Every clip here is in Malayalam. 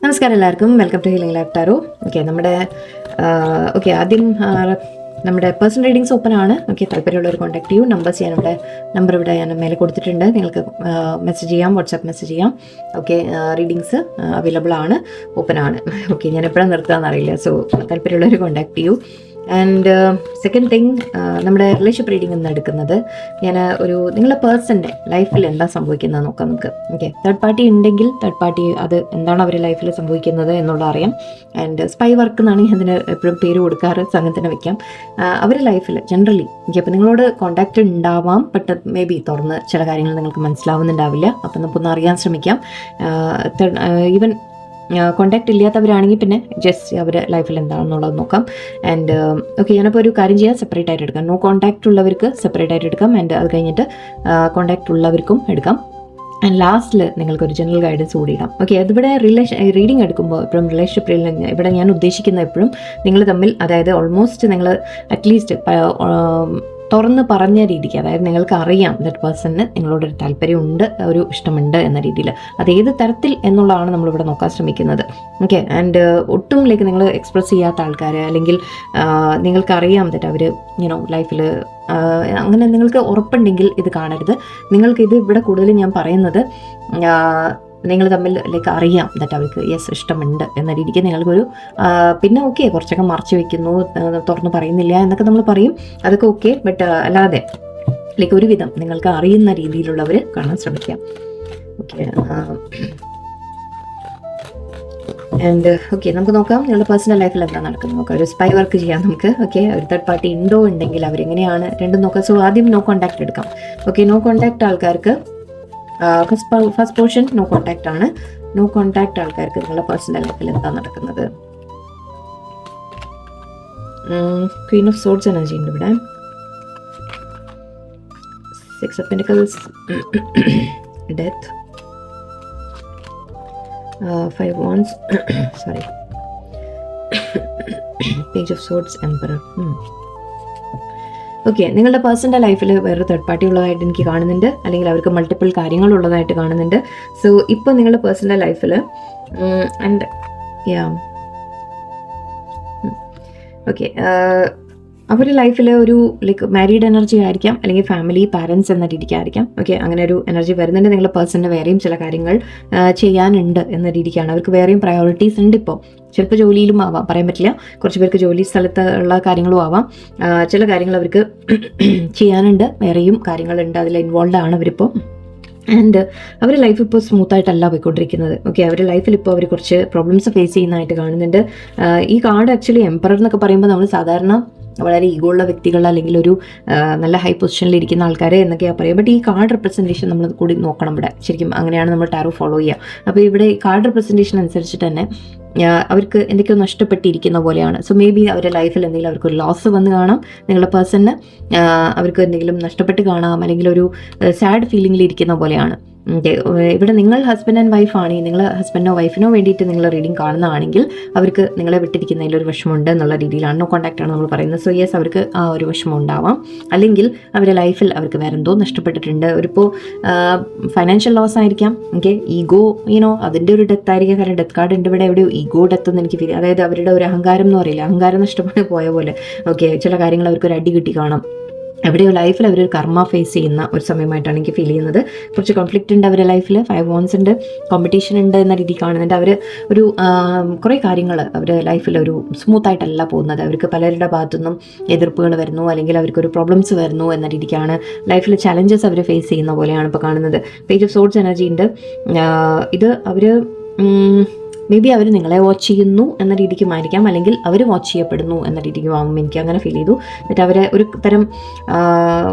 നമസ്കാരം എല്ലാവർക്കും, welcome to healing life tarot. ആദ്യം നമ്മുടെ പേഴ്സണൽ റീഡിങ്സ് ഓപ്പൺ ആണ്. താല്പര്യമുള്ളവർ കോൺടാക്ട് ചെയ്യൂ. നമ്പർ ഇവിടെ ഞാൻ മേലെ കൊടുത്തിട്ടുണ്ട്. നിങ്ങൾക്ക് മെസ്സേജ് ചെയ്യാം, വാട്സാപ്പ് മെസ്സേജ് ചെയ്യാം. റീഡിങ്സ് അവൈലബിൾ ആണ്, ഓപ്പൺ ആണ്. ഞാൻ എപ്പോഴാണ് നിർത്താമെന്നറിയില്ല. സോ താല്പര്യമുള്ളവർ കോൺടാക്ട് ചെയ്യൂ. ആൻഡ് സെക്കൻഡ് തിങ്, നമ്മുടെ റിലേഷൻഷിപ്പ് റീഡിംഗ് എന്ന് എടുക്കുന്നത് ഞാൻ നിങ്ങളുടെ പേഴ്സൻ്റെ ലൈഫിൽ എന്താ സംഭവിക്കുന്നത് നോക്കാം നമുക്ക്. തേർഡ് പാർട്ടി ഉണ്ടെങ്കിൽ തേർഡ് പാർട്ടി അത് എന്താണ് അവരുടെ ലൈഫിൽ സംഭവിക്കുന്നത് എന്നുള്ളത് അറിയാം. ആൻഡ് സ്പൈ വർക്ക് എന്നാണ് അതിന് എപ്പോഴും പേര് കൊടുക്കാറ്, സംഘത്തിന് വയ്ക്കാം. അവരുടെ ലൈഫിൽ ജനറലി അപ്പോൾ നിങ്ങളോട് കോൺടാക്റ്റ് ഉണ്ടാവാം, ബട്ട് മേ ബി തുറന്ന് ചില കാര്യങ്ങൾ നിങ്ങൾക്ക് മനസ്സിലാവുന്നുണ്ടാവില്ല. അപ്പം നമുക്കൊന്ന് അറിയാൻ ശ്രമിക്കാം. ഈവൻ കോൺടാക്റ്റ് ഇല്ലാത്തവരാണെങ്കിൽ പിന്നെ ജസ്റ്റ് അവരുടെ ലൈഫിൽ എന്താണെന്നുള്ളത് നോക്കാം. ആൻഡ് ഞാനപ്പോൾ ഒരു കാര്യം ചെയ്യാം, സെപ്പറേറ്റ് ആയിട്ട് എടുക്കാം. നോ കോൺടാക്റ്റ് ഉള്ളവർക്ക് സെപ്പറേറ്റ് ആയിട്ട് എടുക്കാം. ആൻഡ് അത് കഴിഞ്ഞിട്ട് കോൺടാക്റ്റ് ഉള്ളവർക്കും എടുക്കാം. ആൻഡ് ലാസ്റ്റിൽ നിങ്ങൾക്കൊരു ജനറൽ ഗൈഡൻസ് കൂടി ഇടാം. അതിവിടെ റീഡിങ് എടുക്കുമ്പോൾ എപ്പോഴും റിലേഷൻഷിപ്പ് ഇവിടെ ഞാൻ ഉദ്ദേശിക്കുന്ന എപ്പോഴും നിങ്ങൾ തമ്മിൽ, അതായത് ഓൾമോസ്റ്റ് നിങ്ങൾ അറ്റ്ലീസ്റ്റ് തുറന്ന് പറഞ്ഞ രീതിക്ക്, അതായത് നിങ്ങൾക്ക് അറിയാം ദറ്റ് പേഴ്സണിന് നിങ്ങളോടൊരു താല്പര്യമുണ്ട്, ഒരു ഇഷ്ടമുണ്ട് എന്ന രീതിയിൽ. അതേത് തരത്തിൽ എന്നുള്ളതാണ് നമ്മളിവിടെ നോക്കാൻ ശ്രമിക്കുന്നത്. ആൻഡ് ഒട്ടും നിങ്ങൾ എക്സ്പ്രസ് ചെയ്യാത്ത ആൾക്കാർ, അല്ലെങ്കിൽ നിങ്ങൾക്കറിയാം ദറ്റ് അവർ ലൈഫിൽ അങ്ങനെ നിങ്ങൾക്ക് ഉറപ്പുണ്ടെങ്കിൽ ഇത് കാണരുത്. നിങ്ങൾക്കിത് ഇവിടെ കൂടുതലും ഞാൻ പറയുന്നത് നിങ്ങൾ തമ്മിൽ അറിയാം ദറ്റ് അവർക്ക് യെസ് ഇഷ്ടമുണ്ട് എന്ന രീതിക്ക് നിങ്ങൾക്കൊരു പിന്നെ കുറച്ചൊക്കെ മറച്ചു വെക്കുന്നു, തുറന്ന് പറയുന്നില്ല എന്നൊക്കെ നമ്മൾ പറയും, അതൊക്കെ ബട്ട് അല്ലാതെ ഒരുവിധം നിങ്ങൾക്ക് അറിയുന്ന രീതിയിലുള്ളവർ കാണാൻ ശ്രമിക്കാം. ആൻഡ് നമുക്ക് നോക്കാം നിങ്ങളുടെ പേഴ്സണൽ ലൈഫിൽ എന്താ നടക്കുന്നത് നോക്കാം. ഒരു സ്പൈ വർക്ക് ചെയ്യാം നമുക്ക്. ഒരു തേർഡ് പാർട്ടി ഉണ്ടെങ്കിൽ അവരെങ്ങനെയാണ് രണ്ടും നോക്കാം. സോ ആദ്യം നോ കോൺടാക്ട് എടുക്കാം. നോ കോൺടാക്ട് ആൾക്കാർക്ക് ഫസ്റ്റ് പോർഷൻ നോ കോൺടാക്ട് ആണ്. നോ കോൺടാക്ട് ആൾക്കാർക്ക് നിങ്ങളുടെ പേഴ്സണൽ ലൈഫിൽ എന്താ നടക്കുന്നത്? ക്വീൻ ഓഫ് സോർഡ്സ് എനർജി ഉണ്ട് ഇവിടെ. 6 of Pentacles, Death, 5 Wands, sorry, Page of Swords, Emperor. നിങ്ങളുടെ പേഴ്സണൽ ലൈഫിൽ വേറൊരു തേർഡ് പാർട്ടി ഉള്ളതായിട്ട് എനിക്ക് കാണുന്നുണ്ട്, അല്ലെങ്കിൽ അവർക്ക് മൾട്ടിപ്പിൾ കാര്യങ്ങളുള്ളതായിട്ട് കാണുന്നുണ്ട്. സോ ഇപ്പോൾ നിങ്ങളുടെ പേഴ്സണൽ ലൈഫിൽ ആൻഡ് അവരുടെ ലൈഫിൽ ഒരു മാരീഡ് എനർജി ആയിരിക്കാം, അല്ലെങ്കിൽ ഫാമിലി പാരൻസ് എന്ന രീതിക്കായിരിക്കാം. അങ്ങനെ ഒരു എനർജി വരുന്നുണ്ട്. നിങ്ങളുടെ പേഴ്സണിന് വേറെയും ചില കാര്യങ്ങൾ ചെയ്യാനുണ്ട് എന്ന രീതിക്കാണ്. അവർക്ക് വേറെയും പ്രയോറിറ്റീസ് ഉണ്ട്. ഇപ്പോൾ ചിലപ്പോൾ ജോലിയിലും ആവാം, പറയാൻ പറ്റില്ല. കുറച്ച് പേർക്ക് ജോലി സ്ഥലത്ത് ഉള്ള കാര്യങ്ങളും ആവാം. ചില കാര്യങ്ങൾ അവർക്ക് ചെയ്യാനുണ്ട്, വേറെയും കാര്യങ്ങളുണ്ട്, അതിൽ ഇൻവോൾവ് ആണ് അവരിപ്പോൾ. ആൻഡ് അവരുടെ ലൈഫ് ഇപ്പോൾ സ്മൂത്തായിട്ടല്ല പോയിക്കൊണ്ടിരിക്കുന്നത്. അവരുടെ ലൈഫിൽ ഇപ്പോൾ അവർ കുറച്ച് പ്രോബ്ലംസ് ഫേസ് ചെയ്യുന്നതായിട്ട് കാണുന്നുണ്ട്. ഈ കാർഡ് ആക്ച്വലി എംപറർ എന്നൊക്കെ പറയുമ്പോൾ നമ്മൾ സാധാരണ വളരെ ഈഗോ ഉള്ള വ്യക്തികൾ, അല്ലെങ്കിൽ ഒരു നല്ല ഹൈ പൊസിഷനിൽ ഇരിക്കുന്ന ആൾക്കാർ എന്നൊക്കെയാണ് പറയുക. ബട്ട് ഈ കാർഡ് റെപ്രസെൻറ്റേഷൻ നമ്മൾ കൂടി നോക്കണം ഇവിടെ. ശരിക്കും അങ്ങനെയാണ് നമ്മൾ ടാരോ ഫോളോ ചെയ്യുക. അപ്പോൾ ഇവിടെ ഈ കാർഡ് റെപ്രസെൻറ്റേഷൻ അനുസരിച്ചിട്ട് തന്നെ അവർക്ക് എന്തൊക്കെയോ നഷ്ടപ്പെട്ടിരിക്കുന്ന പോലെയാണ്. സോ മേ ബി അവരുടെ ലൈഫിൽ എന്തെങ്കിലും അവർക്കൊരു ലോസ് വന്ന് കാണാം, നിങ്ങളുടെ പേഴ്സണിന് അവർക്ക് എന്തെങ്കിലും നഷ്ടപ്പെട്ട് കാണാം, അല്ലെങ്കിൽ ഒരു സാഡ് ഫീലിംഗിൽ ഇരിക്കുന്ന പോലെയാണ്. ഇവിടെ നിങ്ങൾ ഹസ്ബൻഡ് ആൻഡ് വൈഫ് ആണെങ്കിൽ, നിങ്ങൾ ഹസ്ബൻഡിനോ വൈഫിനോ വേണ്ടിയിട്ട് നിങ്ങൾ റീഡിംഗ് കാണുന്നതാണെങ്കിൽ അവർക്ക് നിങ്ങളെ വിട്ടിരിക്കുന്നതിൽ ഒരു വിഷമമുണ്ട് എന്നുള്ള രീതിയിലാണ്. നോ കോൺടാക്റ്റ് ആണ് നമ്മൾ പറയുന്നത്. സോ യെസ്, അവർക്ക് ആ ഒരു വിഷമം ഉണ്ടാവാം, അല്ലെങ്കിൽ അവരുടെ ലൈഫിൽ അവർക്ക് വേറെ എന്തോ നഷ്ടപ്പെട്ടിട്ടുണ്ട്. ഒരിപ്പോൾ ഫൈനാൻഷ്യൽ ലോസ് ആയിരിക്കാം, ഈഗോ അതിൻ്റെ ഒരു ഡെത്ത് ആയിരിക്കാം. കാരണം ഡെത്ത് കാർഡ് ഉണ്ട് ഇവിടെ. എവിടെയോ ഈഗോ ഡെത്ത് എന്ന് എനിക്ക് ഫീൽ, അതായത് അവരുടെ ഒരു അഹങ്കാരം എന്ന് പറയില്ല, അഹങ്കാരം നഷ്ടപ്പെട്ട് പോയ പോലെ. ചില കാര്യങ്ങൾ അവർക്കൊരു അടി കിട്ടി കാണാം. എവിടെയോ ലൈഫിൽ അവരൊരു കർമ്മ ഫേസ് ചെയ്യുന്ന ഒരു സമയമായിട്ടാണ് എനിക്ക് ഫീൽ ചെയ്യുന്നത്. കുറച്ച് കോൺഫ്ലിക്റ്റ് ഉണ്ട് അവരുടെ ലൈഫിൽ. 5 Wands ഉണ്ട്, കോമ്പറ്റീഷൻ ഉണ്ട് എന്ന രീതി കാണുന്നുണ്ട്. അവർ ഒരു കുറേ കാര്യങ്ങൾ അവരുടെ ലൈഫിൽ ഒരു സ്മൂത്തായിട്ടല്ല പോകുന്നത്. അവർക്ക് പലരുടെ ഭാഗത്തുനിന്നും എതിർപ്പുകൾ വരുന്നു, അല്ലെങ്കിൽ അവർക്കൊരു പ്രോബ്ലംസ് വരുന്നു എന്ന രീതിക്കാണ്. ലൈഫിൽ ചലഞ്ചസ് അവർ ഫേസ് ചെയ്യുന്ന പോലെയാണ് ഇപ്പോൾ കാണുന്നത്. പേജ് ഓഫ് സോർഡ്സ് എനർജി ഉണ്ട്. ഇത് അവർ മേ ബി അവർ നിങ്ങളെ വാച്ച് ചെയ്യുന്നു എന്ന രീതിക്കുമായിരിക്കാം, അല്ലെങ്കിൽ അവർ വാച്ച് ചെയ്യപ്പെടുന്നു എന്ന രീതിക്കുമാകും. എനിക്ക് അങ്ങനെ ഫീൽ ചെയ്തു. എന്നിട്ട് അവരെ ഒരു തരം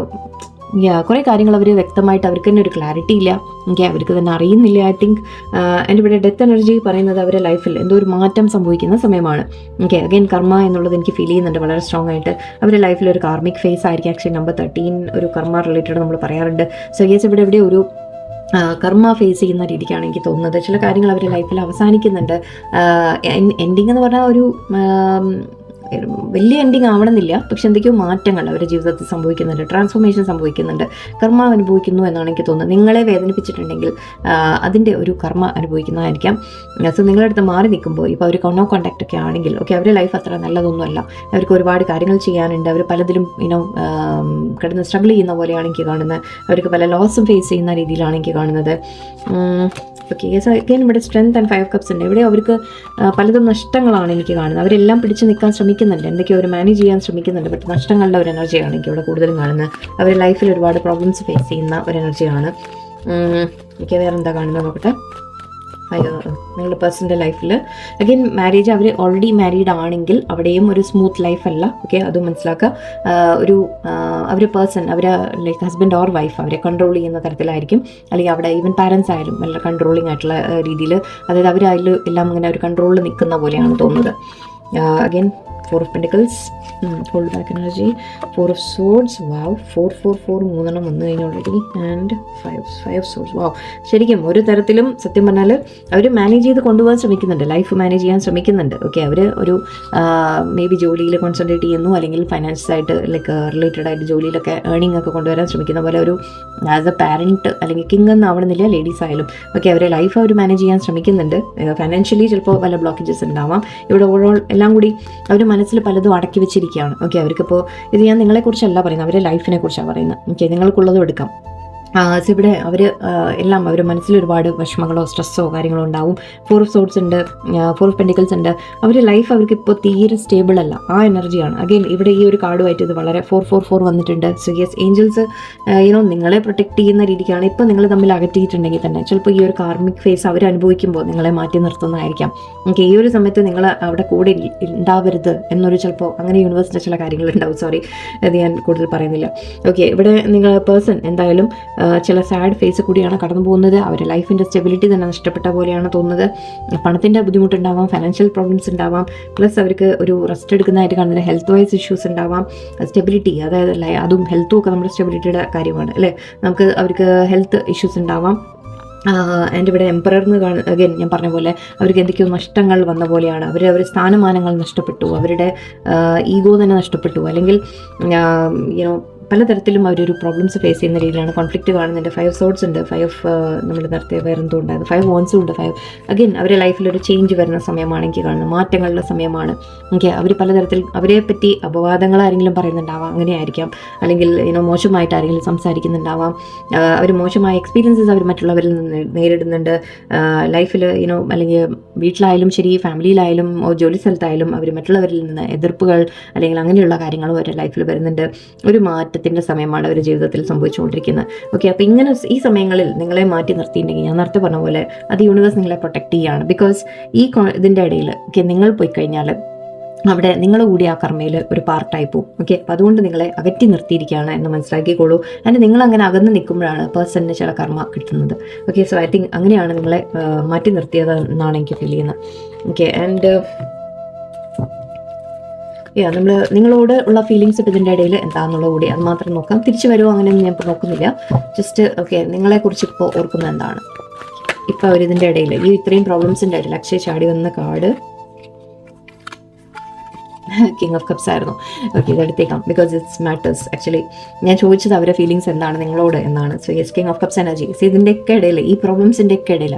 കുറേ കാര്യങ്ങൾ അവർ വ്യക്തമായിട്ട് അവർക്ക് തന്നെ ഒരു ക്ലാരിറ്റി ഇല്ല, അവർക്ക് തന്നെ അറിയുന്നില്ല. ഐ തിങ്ക് എൻ്റെ ഇവിടെ ഡെത്ത് എനർജി പറയുന്നത് അവരുടെ ലൈഫിൽ എന്തോ ഒരു മാറ്റം സംഭവിക്കുന്ന സമയമാണ്. അഗൈൻ കർമ്മ എന്നുള്ളത് എനിക്ക് ഫീൽ ചെയ്യുന്നുണ്ട് വളരെ സ്ട്രോങ് ആയിട്ട്. അവരുടെ ലൈഫിൽ ഒരു കാർമിക് ഫേസ് ആയിരിക്കും. ആക്ച്വലി നമ്പർ 13 ഒരു കർമ്മ റിലേറ്റഡ് നമ്മൾ പറയാറുണ്ട്. സോ യെസ്, ഇവിടെ എവിടെ ഒരു കർമ്മ ഫേസ് ചെയ്യുന്ന രീതിക്കാണ് എനിക്ക് തോന്നുന്നത്. ചില കാര്യങ്ങൾ അവരുടെ ലൈഫിൽ അവസാനിക്കുന്നുണ്ട്. എൻഡിങ് എന്ന് പറഞ്ഞാൽ ഒരു വലിയ എൻഡിങ് ആവണമെന്നില്ല, പക്ഷെ എന്തൊക്കെയോ മാറ്റങ്ങൾ അവരുടെ ജീവിതത്തിൽ സംഭവിക്കുന്നുണ്ട്, ട്രാൻസ്ഫോർമേഷൻ സംഭവിക്കുന്നുണ്ട്, കർമ്മ അനുഭവിക്കുന്നു എന്നാണ് എനിക്ക് തോന്നുന്നത്. നിങ്ങളെ വേദനിപ്പിച്ചിട്ടുണ്ടെങ്കിൽ അതിൻ്റെ ഒരു കർമ്മ അനുഭവിക്കുന്നതായിരിക്കാം. സോ നിങ്ങളുടെ അടുത്ത് മാറി നിൽക്കുമ്പോൾ ഇപ്പോൾ അവർ നോ കോൺടാക്റ്റ് ഒക്കെ ആണെങ്കിൽ അവരുടെ ലൈഫ് അത്ര നല്ലതൊന്നുമല്ല, അവർക്ക് ഒരുപാട് കാര്യങ്ങൾ ചെയ്യാനുണ്ട്, അവർ പലതിലും കിടന്ന് സ്ട്രഗിൾ ചെയ്യുന്ന പോലെയാണ് എനിക്ക് കാണുന്നത്, അവർക്ക് പല ലോസും ഫേസ് ചെയ്യുന്ന രീതിയിലാണ് എനിക്ക് കാണുന്നത്. ഓക്കെ, സോ അഗൈൻ ഇവിടെ സ്ട്രെങ്ത് ആൻഡ് 5 കപ്സ് ഉണ്ട്. ഇവിടെ അവർക്ക് പലതും നഷ്ടങ്ങളാണ് എനിക്ക് കാണുന്നത്. അവരെല്ലാം പിടിച്ചു നിൽക്കാൻ ശ്രമിക്കുന്നുണ്ട്, എന്തൊക്കെയോ അവർ മാനേജ് ചെയ്യാൻ ശ്രമിക്കുന്നുണ്ട്, ബട്ട് നഷ്ടങ്ങളുടെ ഒരു എനർജിയാണ് എനിക്ക് ഇവിടെ കൂടുതലും കാണുന്നത്. അവരുടെ ലൈഫിൽ ഒരുപാട് പ്രോബ്ലംസ് ഫേസ് ചെയ്യുന്ന ഒരു എനർജിയാണ്. എനിക്ക് വേറെ എന്താ കാണുന്നത് നോക്കട്ടെ. നിങ്ങളുടെ പേഴ്സൻ്റെ ലൈഫിൽ അഗൈൻ മാരേജ്, അവർ ഓൾറെഡി മാരീഡ് ആണെങ്കിൽ അവിടെയും ഒരു സ്മൂത്ത് ലൈഫ് അല്ല. ഓക്കെ, അതും മനസ്സിലാക്കുക. ഒരു അവർ പേഴ്സൺ, അവർ ലൈക്ക് ഹസ്ബൻഡ് ഓർ വൈഫ് അവരെ കൺട്രോൾ ചെയ്യുന്ന തരത്തിലായിരിക്കും, അല്ലെങ്കിൽ അവിടെ ഈവൻ പാരൻസ് ആയാലും നല്ല കൺട്രോളിങ് ആയിട്ടുള്ള രീതിയിൽ, അതായത് അവരതിൽ എല്ലാം ഇങ്ങനെ ഒരു കൺട്രോളിൽ നിൽക്കുന്ന പോലെയാണ് തോന്നുന്നത്. Again 4 of Pentacles, hold back energy, 4 of Swords, wow, 4 മൂന്നെണ്ണം വന്നു കഴിഞ്ഞു already, and 5 of Swords, wow. ശരിക്കും ഒരു തരത്തിലും സത്യം പറഞ്ഞാൽ അവർ മാനേജ് ചെയ്ത് കൊണ്ടുപോകാൻ ശ്രമിക്കുന്നുണ്ട്, ലൈഫ് മാനേജ് ചെയ്യാൻ ശ്രമിക്കുന്നുണ്ട്. ഓക്കെ, അവർ ഒരു മേ ബി ജോലിയിൽ കോൺസെൻട്രേറ്റ് ചെയ്യുന്നു, അല്ലെങ്കിൽ ഫൈനാൻസ് ആയിട്ട് ലൈക്ക് റിലേറ്റഡ് ആയിട്ട് ജോലിയിലൊക്കെ ഏർണിംഗ് ഒക്കെ കൊണ്ടുവരാൻ ശ്രമിക്കുന്ന പോലെ ഒരു ആസ് എ പാരൻറ്റ് അല്ലെങ്കിൽ കിങ് എന്ന് ആവണമെന്നില്ല, ലേഡീസ് ആയാലും ഓക്കെ അവരെ ലൈഫ് അവർ മാനേജ് ചെയ്യാൻ ശ്രമിക്കുന്നുണ്ട്. ഫൈനാൻഷ്യലി ചിലപ്പോൾ പല ബ്ലോക്കേജസ് ഉണ്ടാവാം. ഇവിടെ ഓവറോൾ എല്ലാം കൂടി അവർ മനസ്സിൽ പലതും അടക്കി വെച്ചിരിക്കുകയാണ്. ഓക്കെ, അവർക്കിപ്പോൾ ഇത് ഞാൻ നിങ്ങളെക്കുറിച്ചല്ല പറയുന്നത്, അവരുടെ ലൈഫിനെ കുറിച്ചാണ് പറയുന്നത്. ഓക്കെ, നിങ്ങൾക്കുള്ളതും എടുക്കാം. സോ ഇവിടെ അവർ എല്ലാം അവർ മനസ്സിൽ ഒരുപാട് വിഷമങ്ങളോ സ്ട്രെസ്സോ കാര്യങ്ങളോ ഉണ്ടാവും. 4 of Swords ഉണ്ട്, 4 of Pentacles ഉണ്ട്. അവരുടെ ലൈഫ് അവർക്ക് ഇപ്പോൾ തീരെ സ്റ്റേബിൾ അല്ല, ആ എനർജിയാണ്. അഗെയിൻ ഇവിടെ ഈ ഒരു കാർഡുമായിട്ട് ഇത് വളരെ 4 വന്നിട്ടുണ്ട്. സോ യെസ്, ഏഞ്ചൽസ് നിങ്ങളെ പ്രൊട്ടക്ട് ചെയ്യുന്ന രീതിക്കാണ്. ഇപ്പോൾ നിങ്ങൾ തമ്മിൽ അകറ്റിയിട്ടുണ്ടെങ്കിൽ തന്നെ ചിലപ്പോൾ ഈ ഒരു കാർമിക് ഫേസ് അവർ അനുഭവിക്കുമ്പോൾ നിങ്ങളെ മാറ്റി നിർത്തുന്നതായിരിക്കാം. ഓക്കെ, ഈ ഒരു സമയത്ത് നിങ്ങൾ അവിടെ കൂടെ ഉണ്ടാവരുത് എന്നൊരു ചിലപ്പോൾ അങ്ങനെ യൂണിവേഴ്സിൻ്റെ ചില കാര്യങ്ങളുണ്ടാവും. സോറി, അത് ഞാൻ കൂടുതൽ പറയുന്നില്ല. ഓക്കെ, ഇവിടെ നിങ്ങൾ പേഴ്സൺ എന്തായാലും ചില സാഡ് ഫേസ് കൂടിയാണ് കടന്നു പോകുന്നത്. അവരുടെ ലൈഫിൻ്റെ സ്റ്റെബിലിറ്റി തന്നെ നഷ്ടപ്പെട്ട പോലെയാണ് തോന്നുന്നത്. പണത്തിൻ്റെ ബുദ്ധിമുട്ടുണ്ടാവാം, ഫൈനാൻഷ്യൽ പ്രോബ്ലംസ് ഉണ്ടാവാം, പ്ലസ് അവർക്ക് ഒരു റെസ്റ്റ് എടുക്കുന്നതായിട്ട് കാണുന്നത് ഹെൽത്ത് വൈസ് ഇഷ്യൂസ് ഉണ്ടാവാം. സ്റ്റെബിലിറ്റി, അതായത് അതും ഹെൽത്തും ഒക്കെ നമ്മുടെ സ്റ്റെബിലിറ്റിയുടെ കാര്യമാണ് അല്ലേ. അവർക്ക് ഹെൽത്ത് ഇഷ്യൂസ് ഉണ്ടാവാം. ആൻഡ് ഇവിടെ എംപറർന്ന് അഗൈൻ ഞാൻ പറഞ്ഞ പോലെ അവർക്ക് എന്തൊക്കെയോ നഷ്ടങ്ങൾ വന്ന പോലെയാണ്. അവർ സ്ഥാനമാനങ്ങൾ നഷ്ടപ്പെട്ടു, അവരുടെ ഈഗോ തന്നെ നഷ്ടപ്പെട്ടു, അല്ലെങ്കിൽ പലതരത്തിലും അവരൊരു പ്രോബ്ലംസ് ഫേസ് ചെയ്യുന്ന രീതിയിലാണ്. കോൺഫ്ലിക്റ്റ് കാണുന്നുണ്ട്. 5 of Swords ഉണ്ട്, 5 of നമ്മൾ നേരത്തെ വേറെന്തോ ഉണ്ടായിരുന്നു, 5 Wands ഉണ്ട്. 5 അഗൈൻ അവരുടെ ലൈഫിലൊരു ചേഞ്ച് വരുന്ന സമയമാണ് എനിക്ക് കാണുന്നത്, മാറ്റങ്ങളുടെ സമയമാണ്. ഓക്കെ, അവർ പലതരത്തിൽ അവരെ പറ്റി അപവാദങ്ങൾ ആരെങ്കിലും പറയുന്നുണ്ടാവാം, അങ്ങനെ ആയിരിക്കാം, അല്ലെങ്കിൽ മോശമായിട്ട് ആരെങ്കിലും സംസാരിക്കുന്നുണ്ടാവാം. അവർ മോശമായ എക്സ്പീരിയൻസസ് അവർ മറ്റുള്ളവരിൽ നിന്ന് നേരിടുന്നുണ്ട് ലൈഫിൽ, അല്ലെങ്കിൽ വീട്ടിലായാലും ശരി, ഫാമിലിയിലായാലും ജോലി സ്ഥലത്തായാലും അവർ മറ്റുള്ളവരിൽ നിന്ന് എതിർപ്പുകൾ അല്ലെങ്കിൽ അങ്ങനെയുള്ള കാര്യങ്ങളും അവരുടെ ലൈഫിൽ വരുന്നുണ്ട്. ഒരു മാറ്റത്തിൻ്റെ സമയമാണ് അവർ ജീവിതത്തിൽ സംഭവിച്ചുകൊണ്ടിരിക്കുന്നത്. ഓക്കെ, അപ്പോൾ ഇങ്ങനെ ഈ സമയങ്ങളിൽ നിങ്ങളെ മാറ്റി നിർത്തിയിട്ടുണ്ടെങ്കിൽ ഞാൻ നേരത്തെ പറഞ്ഞ പോലെ അത് യൂണിവേഴ്സ് നിങ്ങളെ പ്രൊട്ടക്ട് ചെയ്യുകയാണ്. ബിക്കോസ് ഇതിൻ്റെ ഇടയിൽ നിങ്ങൾ പോയി കഴിഞ്ഞാൽ അവിടെ നിങ്ങൾ കൂടി ആ കർമ്മയിൽ ഒരു പാർട്ടായി പോകും. ഓക്കെ, അപ്പോൾ അതുകൊണ്ട് നിങ്ങളെ അകറ്റി നിർത്തിയിരിക്കുകയാണ് എന്ന് മനസ്സിലാക്കിക്കോളൂ. ആൻഡ് നിങ്ങൾ അങ്ങനെ അകന്ന് നിൽക്കുമ്പോഴാണ് പേഴ്സണിന് ചില കർമ്മ കിട്ടുന്നത്. ഓക്കെ, സോ ഐ തിങ്ക് അങ്ങനെയാണ് നിങ്ങളെ മാറ്റി നിർത്തിയത് എന്നാണ് എനിക്ക് ഫീൽ ചെയ്യുന്നത്. ഓക്കെ, ആൻഡ് നിങ്ങളോട് ഉള്ള ഫീലിങ്സ് ഇപ്പോൾ ഇതിൻ്റെ ഇടയിൽ എന്താണെന്നുള്ളത് കൂടി അത് മാത്രം നോക്കാം. തിരിച്ചു വരുമോ അങ്ങനെയൊന്നും ഞാൻ ഇപ്പോൾ നോക്കുന്നില്ല. ജസ്റ്റ് ഓക്കെ, നിങ്ങളെക്കുറിച്ച് ഇപ്പോൾ ഓർക്കുന്നത് എന്താണ് ഇപ്പോൾ അവരിതിൻ്റെ ഇടയിൽ ഈ ഇത്രയും പ്രോബ്ലംസിൻ്റെ ഇടയിൽ അക്ഷയ ചാടി വന്ന കാർഡ് കിങ് ഓഫ് കപ്സ് ആയിരുന്നു. ഓക്കെ, ഇതെടുത്തേക്കാം ബിക്കോസ് ഇറ്റ്സ് മാറ്റേഴ്സ്. ആക്ച്വലി ഞാൻ ചോദിച്ചത് അവരുടെ ഫീലിങ്സ് എന്താണ് നിങ്ങളോട് എന്നാണ്. So yes, king of cups energy. So ഇതിൻ്റെയൊക്കെ ഇടയിൽ, ഈ പ്രോബ്ലംസിൻ്റെ ഒക്കെ ഇടയിൽ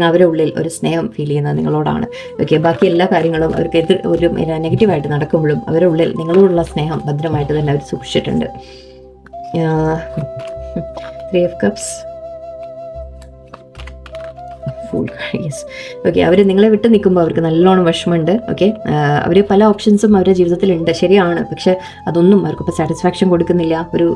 അവരുടെ ഉള്ളിൽ ഒരു സ്നേഹം ഫീൽ ചെയ്യുന്നത് നിങ്ങളോടാണ്. ഓക്കെ, ബാക്കി എല്ലാ കാര്യങ്ങളും അവർക്ക് ഒരു നെഗറ്റീവായിട്ട് നടക്കുമ്പോഴും അവരുടെ ഉള്ളിൽ നിങ്ങളോടുള്ള സ്നേഹം ഭദ്രമായിട്ട് തന്നെ അവർ സൂക്ഷിച്ചിട്ടുണ്ട്. 3 of Cups, യെസ്. ഓക്കെ, അവർ നിങ്ങളെ വിട്ട് നിൽക്കുമ്പോൾ അവർക്ക് നല്ലോണം വിഷമമുണ്ട്. ഓക്കെ, അവർ പല ഓപ്ഷൻസും അവരുടെ ജീവിതത്തിലുണ്ട്, ശരിയാണ്, പക്ഷേ അതൊന്നും അവർക്കിപ്പോൾ സാറ്റിസ്ഫാക്ഷൻ കൊടുക്കുന്നില്ല. ഒരു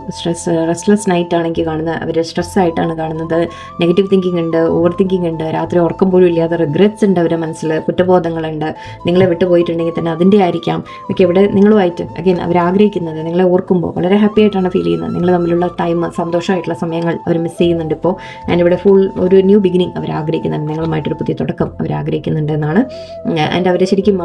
റെസ്റ്റ്ലെസ് നൈറ്റ് ആണ് എനിക്ക് കാണുന്നത്. അവർ സ്ട്രെസ്സായിട്ടാണ് കാണുന്നത്. നെഗറ്റീവ് തിങ്കിങ് ഉണ്ട്, ഓവർ തിങ്കിങ് ഉണ്ട്, രാത്രി ഉറക്കം പോലും ഇല്ലാതെ റിഗ്രറ്റ്സ് ഉണ്ട് അവരുടെ മനസ്സിൽ, കുറ്റബോധങ്ങളുണ്ട്. നിങ്ങളെ വിട്ടു പോയിട്ടുണ്ടെങ്കിൽ തന്നെ അതിൻ്റെ ആയിരിക്കാം. ഓക്കെ, ഇവിടെ നിങ്ങളുമായിട്ട് അഗൈൻ അവർ ആഗ്രഹിക്കുന്നത്, നിങ്ങളെ ഓർക്കുമ്പോൾ വളരെ ഹാപ്പി ആയിട്ടാണ് ഫീൽ ചെയ്യുന്നത്. നിങ്ങൾ തമ്മിലുള്ള ടൈം, സന്തോഷമായിട്ടുള്ള സമയങ്ങൾ അവർ മിസ് ചെയ്യുന്നുണ്ട് ഇപ്പോൾ. ആൻഡ് ഇവിടെ ഫുൾ ഒരു ന്യൂ ബിഗിനിങ് അവർ ആഗ്രഹിക്കുന്നുണ്ട്, നിങ്ങളുമായിട്ടൊരു പുതിയ തുടക്കം അവർ ആഗ്രഹിക്കുന്നുണ്ട് എന്നാണ്. ആൻഡ് അവർ ശരിക്കും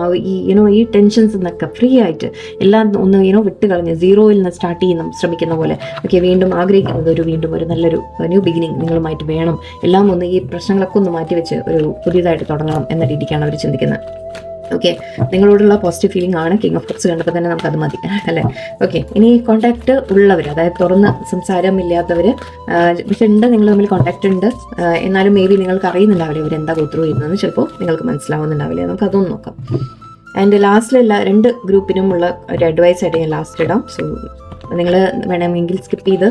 ഈ ടെൻഷൻസ് എന്നൊക്കെ ഫ്രീ ആയിട്ട് എല്ലാം ഒന്ന് വിട്ട് കളഞ്ഞ് സീറോയിൽ നിന്ന് സ്റ്റാർട്ട് ചെയ്യുന്ന ശ്രമിക്കുന്ന പോലെ ഓക്കെ വീണ്ടും ആഗ്രഹിക്കുന്നത് വീണ്ടും ഒരു നല്ലൊരു ന്യൂ ബിഗിനിങ് നിങ്ങളുമായിട്ട് വേണം. എല്ലാം ഒന്ന് ഈ പ്രശ്നങ്ങളൊക്കെ ഒന്ന് മാറ്റിവെച്ച് ഒരു പുതിയതായിട്ട് തുടങ്ങണം എന്ന രീതിക്കാണ് അവർ ചിന്തിക്കുന്നത്. ഓക്കെ, നിങ്ങളോടുള്ള പോസിറ്റീവ് ഫീലിംഗ് ആണ്. കിങ് ഓഫ് കപ്സ് കണ്ടപ്പോൾ തന്നെ നമുക്കത് മതി അല്ലേ. ഓക്കെ, ഇനി കോൺടാക്റ്റ് ഉള്ളവർ, അതായത് തുറന്ന് സംസാരമില്ലാത്തവർ, പക്ഷെ ഉണ്ട്, നിങ്ങൾ തമ്മിൽ കോൺടാക്റ്റ് ഉണ്ട്, എന്നാലും മേ ബി നിങ്ങൾക്ക് അറിയുന്നുണ്ടാവില്ല ഇവരെന്താ ഗോ ത്രൂ ചെയ്യുന്നതെന്ന്, ചിലപ്പോൾ നിങ്ങൾക്ക് മനസ്സിലാവുന്നുണ്ടാവില്ല. നമുക്ക് അതൊന്നും നോക്കാം. ആൻഡ് ലാസ്റ്റിൽ രണ്ട് ഗ്രൂപ്പിനുമുള്ള ഒരു അഡ്വൈസ് ആയിട്ട് ഞാൻ ലാസ്റ്റ് ഇടാം. സോ നിങ്ങൾ വേണമെങ്കിൽ സ്കിപ്പ് ചെയ്ത്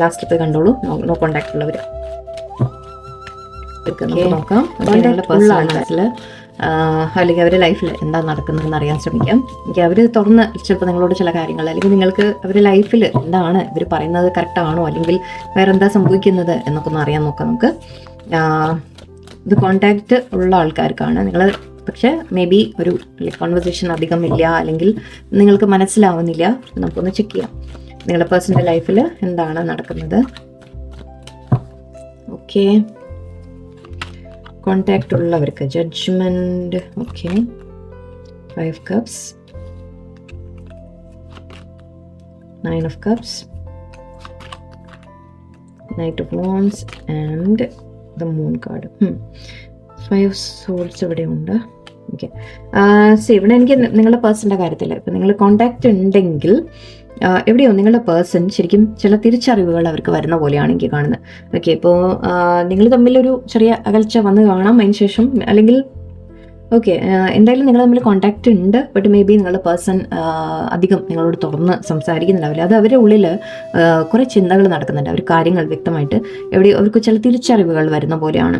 ലാസ്റ്റ് പോയി കണ്ടോളൂ. നോ കോൺടാക്റ്റ് ഉള്ളവർ നോക്കാം. പേഴ്സണൽ അല്ലെങ്കിൽ അവരുടെ ലൈഫിൽ എന്താ നടക്കുന്നതെന്ന് അറിയാൻ ശ്രമിക്കാം. എനിക്ക് അവർ തുറന്ന് ചിലപ്പോൾ നിങ്ങളോട് ചില കാര്യങ്ങൾ, അല്ലെങ്കിൽ നിങ്ങൾക്ക് അവരുടെ ലൈഫിൽ എന്താണ് ഇവർ പറയുന്നത് കറക്റ്റ് ആണോ, അല്ലെങ്കിൽ വേറെ എന്താ സംഭവിക്കുന്നത് എന്നൊക്കെ ഒന്ന് അറിയാൻ നോക്കാം നമുക്ക്. ഇത് കോണ്ടാക്റ്റ് ഉള്ള ആൾക്കാർക്കാണ്. നിങ്ങൾ പക്ഷേ മേ ബി ഒരു കോൺവെർസേഷൻ അധികം ഇല്ല, അല്ലെങ്കിൽ നിങ്ങൾക്ക് മനസ്സിലാവുന്നില്ല. നമുക്കൊന്ന് ചെക്ക് ചെയ്യാം നിങ്ങളുടെ പേഴ്സണൽ ലൈഫിൽ എന്താണ് നടക്കുന്നത്. ഓക്കെ, കോണ്ടാക്റ്റ് ഉള്ളവർക്ക് judgement. Okay, 5 cups, 9 of cups, knight of wands and the moon card. 5 souls ഇവിടെ ഉണ്ട്. ഓക്കെ, ഇവിടെ എനിക്ക് നിങ്ങളുടെ പേഴ്സണിൻ്റെ കാര്യത്തിൽ ഇപ്പം നിങ്ങൾ കോണ്ടാക്റ്റ് ഉണ്ടെങ്കിൽ എവിടെയോ നിങ്ങളുടെ പേഴ്സൺ ശരിക്കും ചില തിരിച്ചറിവുകൾ അവർക്ക് വരുന്ന പോലെയാണ് എനിക്ക് കാണുന്നത്. ഓക്കെ, ഇപ്പോൾ നിങ്ങൾ തമ്മിലൊരു ചെറിയ അകൽച്ച വന്ന് കാണാം അതിന് ശേഷം, അല്ലെങ്കിൽ ഓക്കെ എന്തായാലും നിങ്ങൾ തമ്മിൽ കോൺടാക്റ്റ് ഉണ്ട്. ബട്ട് മേ ബി നിങ്ങളുടെ പേഴ്സൺ അധികം നിങ്ങളോട് തുറന്ന് സംസാരിക്കുന്നുണ്ടാവില്ല. അത് അവരുടെ ഉള്ളിൽ കുറേ ചിന്തകൾ നടക്കുന്നുണ്ട്. അവർ കാര്യങ്ങൾ വ്യക്തമായിട്ട് എവിടെ അവർക്ക് ചില തിരിച്ചറിവുകൾ വരുന്ന പോലെയാണ്.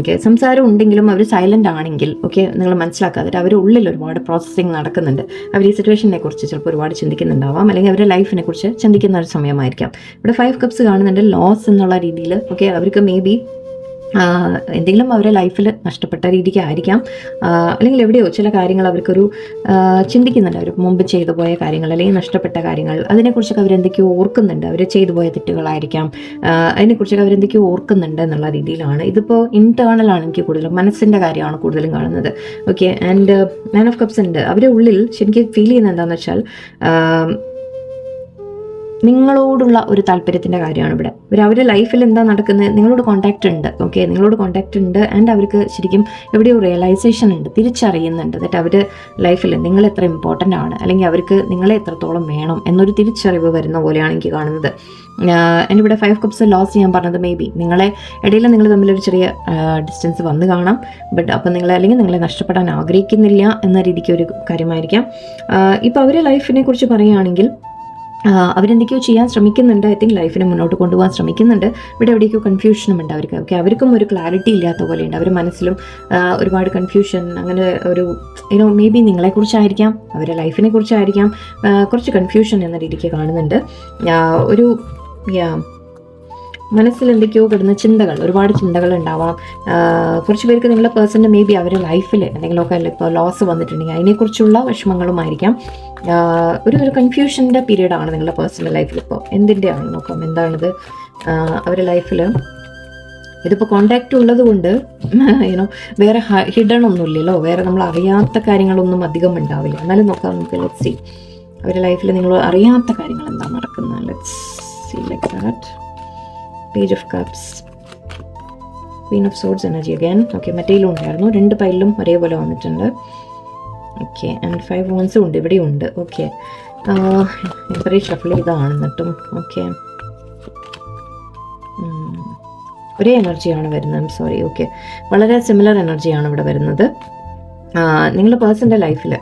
ഓക്കെ, സംസാരം ഉണ്ടെങ്കിലും അവർ സൈലൻ്റ് ആണെങ്കിൽ ഓക്കെ നിങ്ങൾ മനസ്സിലാക്കാതെ അവരുടെ ഉള്ളിൽ ഒരുപാട് പ്രോസസ്സിങ് നടക്കുന്നുണ്ട്. അവർ ഈ സിറ്റുവേഷനെ കുറിച്ച് ചിലപ്പോൾ ഒരുപാട് ചിന്തിക്കുന്നുണ്ടാവാം, അല്ലെങ്കിൽ അവരുടെ ലൈഫിനെ കുറിച്ച് ചിന്തിക്കുന്ന ഒരു സമയമായിരിക്കാം. ഇവിടെ 5 കപ്സ് കാണുന്നുണ്ട്. ലോസ് എന്നുള്ള രീതിയിൽ ഓക്കെ അവർക്ക് മേ ബി എന്തെങ്കിലും അവരുടെ ലൈഫിൽ നഷ്ടപ്പെട്ട രീതിക്ക് ആയിരിക്കാം, അല്ലെങ്കിൽ എവിടെയോ ചില കാര്യങ്ങൾ അവർക്കൊരു ചിന്തിക്കുന്നുണ്ട്. അവർ മുമ്പ് ചെയ്തു പോയ കാര്യങ്ങൾ അല്ലെങ്കിൽ നഷ്ടപ്പെട്ട കാര്യങ്ങൾ, അതിനെക്കുറിച്ചൊക്കെ അവരെന്തൊക്കെയോ ഓർക്കുന്നുണ്ട്. അവർ ചെയ്തു പോയ തെറ്റുകളായിരിക്കാം, അതിനെക്കുറിച്ചൊക്കെ അവരെന്തൊക്കെയോ ഓർക്കുന്നുണ്ട് എന്നുള്ള രീതിയിലാണ്. ഇതിപ്പോൾ ഇൻറ്റേർണലാണ് എനിക്ക് കൂടുതലും, മനസ്സിൻ്റെ കാര്യമാണ് കൂടുതലും കാണുന്നത്. ഓക്കെ, ആൻഡ് 9 ഓഫ് കപ്സ് ഉണ്ട്. അവരുടെ ഉള്ളിൽ ശരിക്കും ഫീൽ ചെയ്യുന്നത് എന്താണെന്ന് വെച്ചാൽ നിങ്ങളോടുള്ള ഒരു താല്പര്യത്തിൻ്റെ കാര്യമാണ് ഇവിടെ. അവരുടെ ലൈഫിൽ എന്താ നടക്കുന്നത്, നിങ്ങളോട് കോൺടാക്റ്റ് ഉണ്ട്. ഓക്കെ, നിങ്ങളോട് കോൺടാക്റ്റ് ഉണ്ട് ആൻഡ് അവർക്ക് ശരിക്കും എവിടെയോ റിയലൈസേഷൻ ഉണ്ട്, തിരിച്ചറിയുന്നുണ്ട് എന്നിട്ട് അവരുടെ ലൈഫിൽ നിങ്ങൾ എത്ര ഇമ്പോർട്ടൻ്റ് ആണ്, അല്ലെങ്കിൽ അവർക്ക് നിങ്ങളെ എത്രത്തോളം വേണം എന്നൊരു തിരിച്ചറിവ് വരുന്ന പോലെയാണ് എനിക്ക് കാണുന്നത്. എൻ്റെ ഇവിടെ 5 കപ്സ് ലോസ് ചെയ്യാൻ പറഞ്ഞത് മേ ബി നിങ്ങളെ ഇടയിൽ നിങ്ങൾ തമ്മിലൊരു ചെറിയ ഡിസ്റ്റൻസ് വന്ന് കാണാം. ബട്ട് അപ്പം നിങ്ങളെ അല്ലെങ്കിൽ നിങ്ങളെ നഷ്ടപ്പെടാൻ ആഗ്രഹിക്കുന്നില്ല എന്ന രീതിക്ക് ഒരു കാര്യമായിരിക്കാം. ഇപ്പോൾ അവരുടെ ലൈഫിനെ കുറിച്ച് പറയുകയാണെങ്കിൽ അവരെന്തൊക്കെയോ ചെയ്യാൻ ശ്രമിക്കുന്നുണ്ട്. ഐ തിങ്ക് ലൈഫിനെ മുന്നോട്ട് കൊണ്ടുപോകാൻ ശ്രമിക്കുന്നുണ്ട്. ഇവിടെ എവിടേക്കോ കൺഫ്യൂഷനും ഉണ്ട് അവർക്ക്. ഓക്കെ, അവർക്കും ഒരു ക്ലാരിറ്റി ഇല്ലാത്ത പോലെയുണ്ട്. അവർ മനസ്സിലും ഒരുപാട് കൺഫ്യൂഷൻ, അങ്ങനെ ഒരു മേ ബി നിങ്ങളെക്കുറിച്ചായിരിക്കാം, അവരുടെ ലൈഫിനെ കുറിച്ചായിരിക്കാം, കുറച്ച് കൺഫ്യൂഷൻ എന്ന രീതിക്ക് കാണുന്നുണ്ട്. ഒരു മനസ്സിൽ എന്തൊക്കെയോ കിടന്ന ചിന്തകൾ, ഒരുപാട് ചിന്തകൾ ഉണ്ടാവാം. കുറച്ച് പേർക്ക് നിങ്ങളുടെ പേഴ്സൻ്റെ മേ ബി അവരുടെ ലൈഫിൽ എന്തെങ്കിലുമൊക്കെ ഇപ്പോൾ ലോസ് വന്നിട്ടുണ്ടെങ്കിൽ അതിനെക്കുറിച്ചുള്ള വിഷമങ്ങളുമായിരിക്കാം. ഒരു കൺഫ്യൂഷൻ്റെ പീരീഡാണ് നിങ്ങളുടെ പേഴ്സണൽ ലൈഫിൽ. ഇപ്പോൾ എന്തിൻ്റെയാണ് നോക്കാം, എന്താണിത് അവരുടെ ലൈഫിൽ. ഇതിപ്പോൾ കോണ്ടാക്റ്റ് ഉള്ളത് കൊണ്ട് വേറെ ഹിഡൺ ഒന്നുമില്ലല്ലോ, വേറെ നമ്മൾ അറിയാത്ത കാര്യങ്ങളൊന്നും അധികം ഉണ്ടാവില്ല. എന്നാലും നോക്കാം നമുക്ക്. ലെറ്റ്സ് സീ അവരുടെ ലൈഫിൽ നിങ്ങൾ അറിയാത്ത കാര്യങ്ങൾ എന്താ നടക്കുന്നത്. Let's see like that. Page of cups, queen of swords energy again. Okay, മറ്റേലും ഉണ്ടായിരുന്നു, 2 പൈലിലും ഒരേപോലെ വന്നിട്ടുണ്ട്. ഓക്കെ, ആൻഡ് 5 വോൺസും ഉണ്ട്, ഇവിടെയും ഉണ്ട്. ഓക്കെ, എംപറേജ് ഷഫിൾ ഇതാണ് എന്നിട്ടും. ഓക്കെ, ഒരേ എനർജിയാണ് വരുന്നത്. സോറി. ഓക്കെ, വളരെ സിമിലർ എനർജിയാണ് ഇവിടെ വരുന്നത്. നിങ്ങളുടെ പേഴ്സൻ്റെ ലൈഫിൽ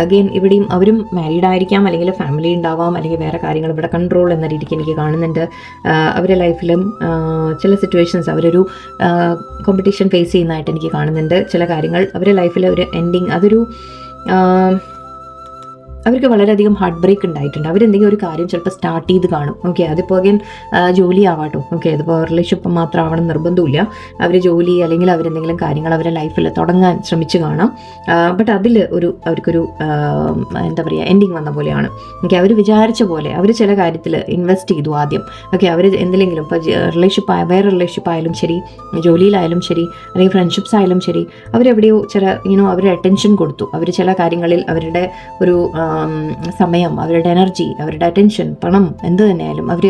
അഗെയിൻ ഇവിടെയും അവരും മാരീഡ് ആയിരിക്കാം, അല്ലെങ്കിൽ ഫാമിലി ഉണ്ടാവാം, അല്ലെങ്കിൽ വേറെ കാര്യങ്ങൾ. ഇവിടെ കൺട്രോൾ എന്ന രീതിക്ക് എനിക്ക് കാണുന്നുണ്ട്. അവരുടെ ലൈഫിലും ചില സിറ്റുവേഷൻസ് അവരൊരു കോമ്പറ്റീഷൻ ഫേസ് ചെയ്യുന്നതായിട്ട് എനിക്ക് കാണുന്നുണ്ട്. ചില കാര്യങ്ങൾ അവരുടെ ലൈഫിൽ ഒരു എൻഡിങ്, അതൊരു അവർക്ക് വളരെയധികം ഹാർട്ട് ബ്രേക്ക് ഉണ്ടായിട്ടുണ്ട്. അവരെന്തെങ്കിലും ഒരു കാര്യം ചിലപ്പോൾ സ്റ്റാർട്ട് ചെയ്ത് കാണും. ഓക്കെ, അതിപ്പോൾ അഗൈൻ ജോലി ആവാട്ടോ. ഓക്കെ, അതിപ്പോൾ റിലേഷൻഷിപ്പ് മാത്രം ആവണം നിർബന്ധമില്ല. അവർ ജോലി അല്ലെങ്കിൽ അവരെന്തെങ്കിലും കാര്യങ്ങൾ അവരുടെ ലൈഫിൽ തുടങ്ങാൻ ശ്രമിച്ച് കാണാം. ബട്ട് അതിൽ അവർക്കൊരു എന്താ പറയുക എൻഡിങ് വന്ന പോലെയാണ്. ഓക്കെ, അവർ വിചാരിച്ച പോലെ അവർ ചില കാര്യത്തിൽ ഇൻവെസ്റ്റ് ചെയ്തു ആദ്യം. ഓക്കെ, അവർ എന്തെങ്കിലും ഇപ്പോൾ വേറെ റിലേഷൻഷിപ്പ് ആയാലും ശരി, ജോലിയിലായാലും ശരി, അല്ലെങ്കിൽ ഫ്രണ്ട്ഷിപ്സ് ആയാലും ശരി, അവരെവിടെയോ ചില അവരുടെ അറ്റൻഷൻ കൊടുത്തു. അവർ ചില കാര്യങ്ങളിൽ അവരുടെ ഒരു സമയം, അവരുടെ എനർജി, അവരുടെ അറ്റൻഷൻ, പണം എന്ത് തന്നെയായാലും അവർ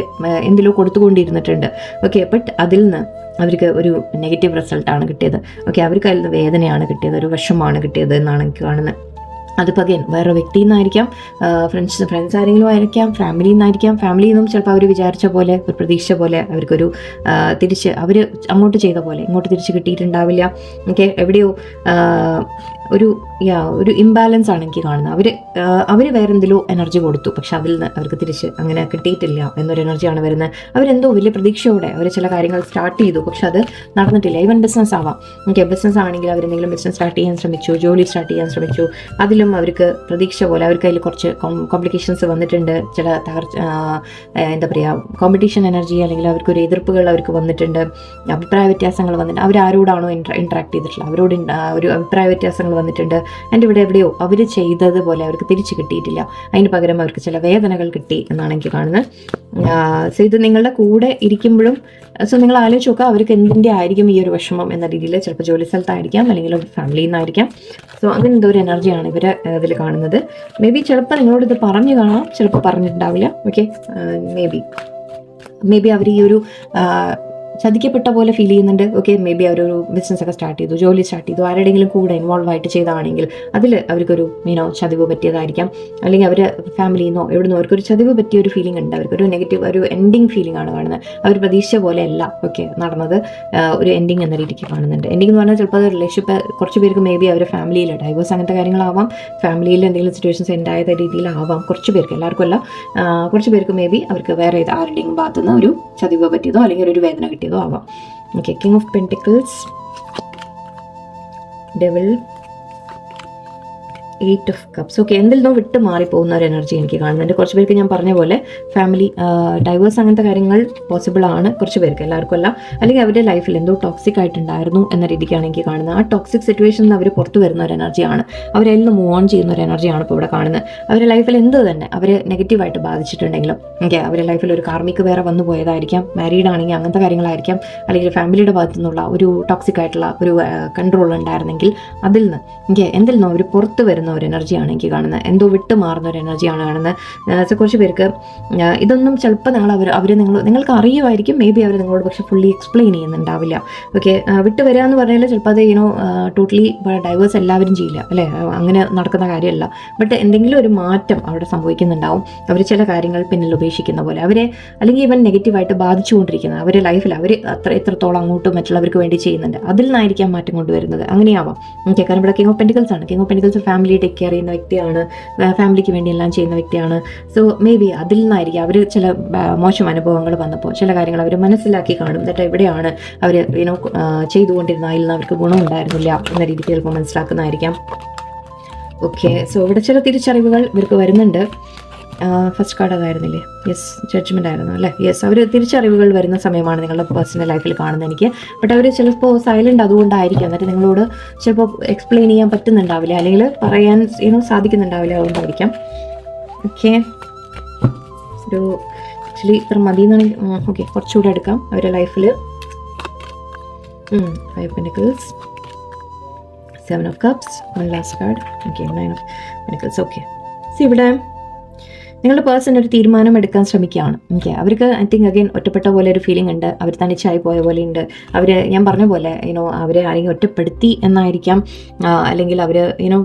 എന്തിലോ കൊടുത്തുകൊണ്ടിരുന്നിട്ടുണ്ട്. ഓക്കെ, ബട്ട് അതിൽ നിന്ന് അവർക്ക് ഒരു നെഗറ്റീവ് റിസൾട്ടാണ് കിട്ടിയത്. ഓക്കെ, അവർക്ക് അതിൽ നിന്ന് വേദനയാണ് കിട്ടിയത്, ഒരു വിഷമമാണ് കിട്ടിയത് എന്നാണ് എനിക്ക് കാണുന്നത്. അതിപ്പോൾ അഗൈൻ വേറെ വ്യക്തിയിൽ നിന്നായിരിക്കാം, ഫ്രണ്ട്സ് ആരെങ്കിലും ആയിരിക്കാം, ഫാമിലിയിൽ നിന്നായിരിക്കാം. ഫാമിലിയിൽ നിന്നും ചിലപ്പോൾ അവർ വിചാരിച്ച പോലെ, ഒരു പ്രതീക്ഷ പോലെ അവർക്കൊരു തിരിച്ച് അവർ അങ്ങോട്ട് ചെയ്ത പോലെ ഇങ്ങോട്ട് തിരിച്ച് കിട്ടിയിട്ടുണ്ടാവില്ല. ഓക്കെ, എവിടെയോ ഒരു ഇംബാലൻസ് ആണ് എനിക്ക് കാണുന്നത്. അവർ വേറെ എന്തെങ്കിലും എനർജി കൊടുത്തു, പക്ഷെ അതിൽ നിന്ന് അവർക്ക് തിരിച്ച് അങ്ങനെ കിട്ടിയിട്ടില്ല എന്നൊരു എനർജിയാണ് വരുന്നത്. അവരെന്തോ വലിയ പ്രതീക്ഷയോടെ അവർ ചില കാര്യങ്ങൾ സ്റ്റാർട്ട് ചെയ്തു, പക്ഷെ അത് നടന്നിട്ടില്ല. ഈവൻ ബിസിനസ് ആവാം. ഓക്കെ, ബിസിനസ് ആണെങ്കിൽ അവരെന്തെങ്കിലും ബിസിനസ് സ്റ്റാർട്ട് ചെയ്യാൻ ശ്രമിച്ചു, ജോലി സ്റ്റാർട്ട് ചെയ്യാൻ ശ്രമിച്ചു. അതിലും അവർക്ക് പ്രതീക്ഷ പോലെ അവർക്ക് അതിൽ കുറച്ച് കോംപ്ലിക്കേഷൻസ് വന്നിട്ടുണ്ട്. ചില എന്താ പറയുക, കോമ്പറ്റീഷൻ എനർജി, അല്ലെങ്കിൽ അവർക്കൊരു എതിർപ്പുകൾ അവർക്ക് വന്നിട്ടുണ്ട്, അഭിപ്രായ വ്യത്യാസങ്ങൾ വന്നിട്ടുണ്ട്. അവരാരോടാണോ ഇൻട്രാക്ട് ചെയ്തിട്ടുള്ളത് അവരോട് ഒരു അഭിപ്രായ വ്യത്യാസങ്ങൾ വന്നിട്ടുണ്ട്. എൻ്റെ ഇവിടെ എവിടെയോ അവർ ചെയ്തതുപോലെ അവർക്ക് തിരിച്ചു കിട്ടിയിട്ടില്ല. അതിന് പകരം അവർക്ക് ചില വേദനകൾ കിട്ടി എന്നാണ് എനിക്ക് കാണുന്നത്. സോ ഇത് നിങ്ങളുടെ കൂടെ ഇരിക്കുമ്പോഴും നിങ്ങൾ ആലോചിച്ച് നോക്കുക, അവർക്ക് എന്തിൻ്റെ ആയിരിക്കും ഈ ഒരു വിഷമം എന്ന രീതിയിൽ. ചിലപ്പോൾ ജോലി സ്ഥലത്തായിരിക്കാം, അല്ലെങ്കിൽ ഫാമിലിയിൽ നിന്നായിരിക്കാം. സോ അങ്ങനെ എന്തോ ഒരു എനർജിയാണ് ഇവർ ഇതിൽ കാണുന്നത്. മേ ബി ചിലപ്പോൾ നിങ്ങളോട് ഇത് പറഞ്ഞു കാണാം, ചിലപ്പോൾ പറഞ്ഞിട്ടുണ്ടാവില്ല. ഓക്കെ, മേ ബി അവർ ഈ ഒരു ചതിക്കപ്പെട്ട പോലെ ഫീൽ ചെയ്യുന്നുണ്ട്. ഓക്കെ, മേ ബി അവരൊരു ബിസിനസ്സൊക്കെ സ്റ്റാർട്ട് ചെയ്തു, ജോലി സ്റ്റാർട്ട് ചെയ്തു, ആരുടെയെങ്കിലും കൂടെ ഇൻവോൾവ് ആയിട്ട് ചെയ്തതാണെങ്കിൽ അതിൽ അവർക്കൊരു ചതിവ് പറ്റിയതായിരിക്കാം. അല്ലെങ്കിൽ അവർ ഫാമിലിയിൽ നിന്നോ എവിടുന്നോ അവർക്കൊരു ചതിവ് പറ്റിയ ഒരു ഫീലിംഗ് ഉണ്ട്. അവർക്കൊരു നെഗറ്റീവ്, ഒരു എൻഡിങ് ഫീലിംഗ് ആണ് കാണുന്നത്. അവർ പ്രതീക്ഷിച്ച പോലെയല്ല ഓക്കെ നടന്നത്, ഒരു എൻഡിങ് എന്ന രീതിക്ക് കാണുന്നുണ്ട്. എൻഡിങ് എന്ന് പറഞ്ഞാൽ ചിലപ്പോൾ അത് റിലേഷൻഷിപ്പ് കുറച്ച് പേർക്ക് മേ ബി അവർ ഫാമിലിയിൽ ഡൈവേഴ്സ് അങ്ങനത്തെ കാര്യങ്ങളാവാം, ഫാമിലിയിൽ എന്തെങ്കിലും സിറ്റുവേഷൻസ് ഉണ്ടായ രീതിയിലാവാം. കുറച്ച് പേർക്ക്, എല്ലാവർക്കും അല്ല, കുറച്ച് പേർക്ക് മേ ബി അവർക്ക് വേറെ ആരുടെയും ഭാഗത്തു നിന്ന് ഒരു ചതിവ് പറ്റിയതോ അല്ലെങ്കിൽ ഒരു വേദന കിട്ടിയതോ ആവാം. Okay, king of pentacles, devil, 8 of cups. Okay, എന്തിൽ വിട്ട് മാറിപ്പോകുന്ന ഒരു എനർജി എനിക്ക് കാണുന്നുണ്ട്. കുറച്ച് പേർക്ക് ഞാൻ പറഞ്ഞ പോലെ ഫാമിലി ഡൈവേഴ്സ് അങ്ങനത്തെ കാര്യങ്ങൾ പോസിബിൾ ആണ് കുറച്ച് പേർക്ക്, എല്ലാവർക്കും അല്ല. അല്ലെങ്കിൽ അവരുടെ ലൈഫിൽ എന്തോ ടോക്സിക് ആയിട്ടുണ്ടായിരുന്നു എന്ന രീതിക്കാണ് എനിക്ക് കാണുന്നത്. ആ ടോക്സിക് സിറ്റുവേഷനിൽ നിന്ന് അവർ പുറത്തു വരുന്ന ഒരു എനർജിയാണ്, അവരെല്ലാം മൂവ് ഓൺ ചെയ്യുന്ന ഒരു എനർജിയാണ് ഇപ്പോൾ ഇവിടെ കാണുന്നത്. അവരുടെ ലൈഫിൽ എന്ത് തന്നെ അവർ നെഗറ്റീവായിട്ട് ബാധിച്ചിട്ടുണ്ടെങ്കിലും, ഓക്കെ, അവരുടെ ലൈഫിൽ ഒരു കാർമിക്ക് വേറെ വന്നു പോയതായിരിക്കാം, മാരീഡ് ആണെങ്കിൽ അങ്ങനത്തെ കാര്യങ്ങളായിരിക്കാം, അല്ലെങ്കിൽ ഫാമിലിയുടെ ഭാഗത്തു നിന്നുള്ള ഒരു ടോക്സിക് ആയിട്ടുള്ള ഒരു കൺട്രോൾ ഉണ്ടായിരുന്നെങ്കിൽ അതിൽ നിന്ന് എന്തിൽ നിന്നോ അവർ പുറത്ത് വരുന്ന ഒരു എനർജിയാണ് എനിക്ക് കാണുന്നത്. എന്തോ വിട്ട് മാറുന്ന ഒരു എനർജിയാണ് കാണുന്നത്. സോ കുറച്ച് പേർക്ക് ഇതൊന്നും ചിലപ്പോൾ നിങ്ങൾക്ക് അറിയുമായിരിക്കും, മേ ബി അവർ നിങ്ങളോട് പക്ഷെ ഫുള്ളി എക്സ്പ്ലെയിൻ ചെയ്യുന്നുണ്ടാവില്ല. ഓക്കെ, വിട്ട് വരിക എന്ന് പറഞ്ഞാൽ ചിലപ്പോൾ അത് ടോട്ടലി ഡൈവേഴ്സ് എല്ലാവരും ചെയ്യില്ല അല്ലേ, അങ്ങനെ നടക്കുന്ന കാര്യമല്ല. ബട്ട് എന്തെങ്കിലും ഒരു മാറ്റം അവിടെ സംഭവിക്കുന്നുണ്ടാവും. അവർ ചില കാര്യങ്ങൾ പിന്നിൽ ഉപേക്ഷിക്കുന്ന പോലെ, അവരെ അല്ലെങ്കിൽ ഇവൻ നെഗറ്റീവായിട്ട് ബാധിച്ചുകൊണ്ടിരിക്കുന്നത് അവരുടെ ലൈഫിൽ അവർ എത്രത്തോളം അങ്ങോട്ടും മറ്റുള്ളവർക്ക് വേണ്ടി ചെയ്യുന്നുണ്ട്, അതിൽ നിന്നായിരിക്കാം മാറ്റം കൊണ്ടുവരുന്നത്. അങ്ങനെയാവാം. ഓക്കെ, കാരണം ഇവിടെ കിങ് ഓഫ് പെന്റിക്കിൾസ് ആണ്. King of pentacles family take care ചെയ്യുന്ന വ്യക്തിയാണ്, ഫാമിലിക്ക് വേണ്ടി എല്ലാം ചെയ്യുന്ന വ്യക്തിയാണ്. സോ മേ ബി അതിൽ നിന്നായിരിക്കും അവർ ചില മോശം അനുഭവങ്ങൾ വന്നപ്പോൾ ചില കാര്യങ്ങൾ അവർ മനസ്സിലാക്കി കാണും. എന്നിട്ട് എവിടെയാണ് അവർ ചെയ്തുകൊണ്ടിരുന്ന അതിൽ നിന്ന് അവർക്ക് ഗുണമുണ്ടായിരുന്നില്ല എന്ന രീതിക്ക് ചിലപ്പോൾ മനസ്സിലാക്കുന്നതായിരിക്കാം. ഓക്കെ, സോ ഇവിടെ ചില തിരിച്ചറിവുകൾ ഇവർക്ക് വരുന്നുണ്ട്. ഫസ്റ്റ് കാർഡ് അതായിരുന്നില്ലേ? യെസ്, ജഡ്ജ്മെൻ്റ് ആയിരുന്നു അല്ലേ? യെസ്, അവർ തിരിച്ചറിവുകൾ വരുന്ന സമയമാണ് നിങ്ങളുടെ പേഴ്സണൽ ലൈഫിൽ കാണുന്നത് എനിക്ക്. ബട്ട് അവർ ചിലപ്പോൾ സൈലൻ്റ് അതുകൊണ്ടായിരിക്കും, എന്നിട്ട് നിങ്ങളോട് ചിലപ്പോൾ എക്സ്പ്ലെയിൻ ചെയ്യാൻ പറ്റുന്നുണ്ടാവില്ല, അല്ലെങ്കിൽ പറയാൻ സാധിക്കുന്നുണ്ടാവില്ല, അതുകൊണ്ടായിരിക്കാം. ഓക്കെ, ഒരു ആക്ച്വലി ഇത്ര മതി എന്നാണ്. ഓക്കെ, കുറച്ചുകൂടെ എടുക്കാം അവരുടെ ലൈഫിൽ. 5 Pentacles, 7 of Cups, one last card. Okay, 9 of Pentacles. Okay, so ഇവിടെ നിങ്ങളുടെ പേഴ്സൺ ഒരു തീരുമാനം എടുക്കാൻ ശ്രമിക്കുകയാണ്. ഓക്കെ, അവർക്ക് ഐ തിങ്ക് അഗൈൻ ഒറ്റപ്പെട്ട പോലെ ഒരു ഫീലിംഗ് ഉണ്ട്, അവർ തനിച്ചായി പോയ പോലെ ഉണ്ട്. അവർ ഞാൻ പറഞ്ഞ പോലെ അവരെ ആരെങ്കിലും ഒറ്റപ്പെടുത്തി എന്നായിരിക്കാം, അല്ലെങ്കിൽ അവർ